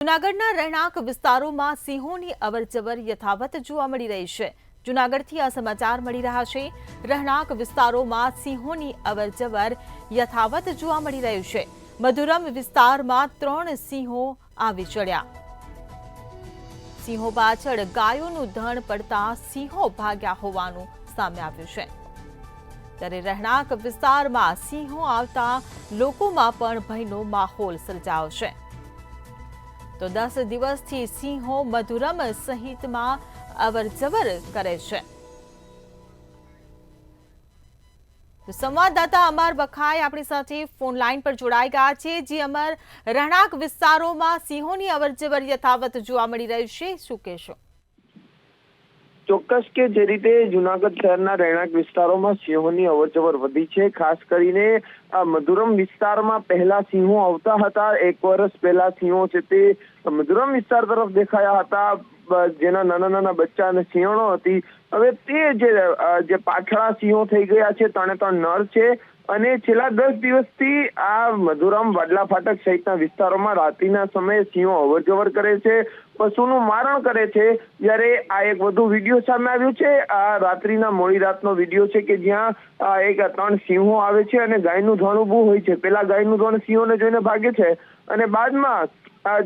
જૂનાગઢના રહેણાંક વિસ્તારોમાં સિંહોની અવરજવર યથાવત જોવા મળી રહી છે। જૂનાગઢથી આ સમાચાર મળી રહ્યા છે। રહેણાંક વિસ્તારોમાં સિંહોની અવરજવર યથાવત જોવા મળી રહ્યું છે। મધુરમ વિસ્તારમાં 3 સિંહો આવી ચડ્યા। સિંહો પાછળ ગાયોનું ધણ પડતા સિંહો ભાગ્યા હોવાનું સામે આવ્યું છે। ત્યારે રહેણાંક વિસ્તારમાં સિંહો આવતા લોકોમાં પણ ભયનો માહોલ સર્જાયો છે। તો 10 દિવસથી સિંહો મધુરમ સહિતમાં અવરજવર કરે છે। સંવાદદાતા અમર બખાઈ આપણી સાથે ફોન લાઈન પર જોડાઈ ગયા છે। જે અમર, રહેણાંક વિસ્તારોમાં સિંહોની અવરજવર યથાવત જોવા મળી રહી છે, શું કહેશો? ચોક્કસ કે જે રીતે જૂનાગઢ શહેરના રહેણાંક વિસ્તારોમાં સિંહોની અવરજવર વધી છે। ખાસ કરીને આ મધુરમ વિસ્તારમાં પહેલા સિંહો આવતા હતા। 1 વર્ષ પહેલા સિંહો છે તે મધુરમ વિસ્તાર તરફ દેખાયા હતા, જેના નાના નાના બચ્ચા અને સિંહણો હતી। હવે તે જે પાછળા સિંહો થઈ ગયા છે, 3 નર છે અને છેલ્લા 10 દિવસથી આ મધુરમ વાડલા ફાટક સહિતના વિસ્તારોમાં રાત્રિના સમયે સિંહો અવરજવર કરે છે, પશુનું મારણ કરે છે। જ્યારે આ એક વધુ વિડીયો સામે આવ્યો છે। આ રાત્રિના મોડી રાતનો વિડીયો છે કે જ્યાં 3 સિંહો આવે છે અને ગાયનું ધણ ઊભું હોય છે। પેલા ગાયનું ધણ સિંહોને જોઈને ભાગે છે અને બાદમાં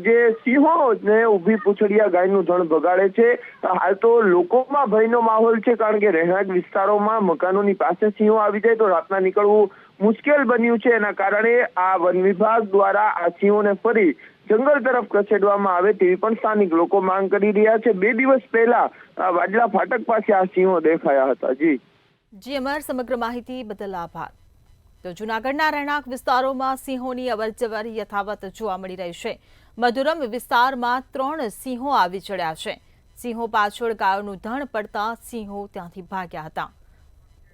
જે સિંહોને ઊભી પૂંછડિયા ગાયનું ધણ ભગાડે છે। હાલ તો લોકોમાં ભયનો માહોલ છે, કારણ કે રહેણાંક વિસ્તારોમાં મકાનોની પાસે સિંહો આવી જાય તો રાતના નીકળવું મુશ્કેલ બન્યું છે। એના કારણે આ વન વિભાગ દ્વારા આ સિંહોને ફરી જંગલ તરફ ખસેડવામાં આવે તેવી પણ સ્થાનિક લોકો માંગ કરી રહ્યા છે। 2 દિવસ પહેલા વાડલા ફાટક પાસે આ સિંહો દેખાયા હતા। જી અમર, સમગ્ર માહિતી બદલ આભાર। તો જૂનાગઢના રહેણાંક વિસ્તારોમાં સિંહોની અવરજવર યથાવત જોવા મળી રહી છે। મધુરમ વિસ્તારમાં 3 સિંહો આવી ચડ્યા છે। સિંહો પાછળ ગાયોનું ધણ પડતા સિંહો ત્યાંથી ભાગ્યા હતા।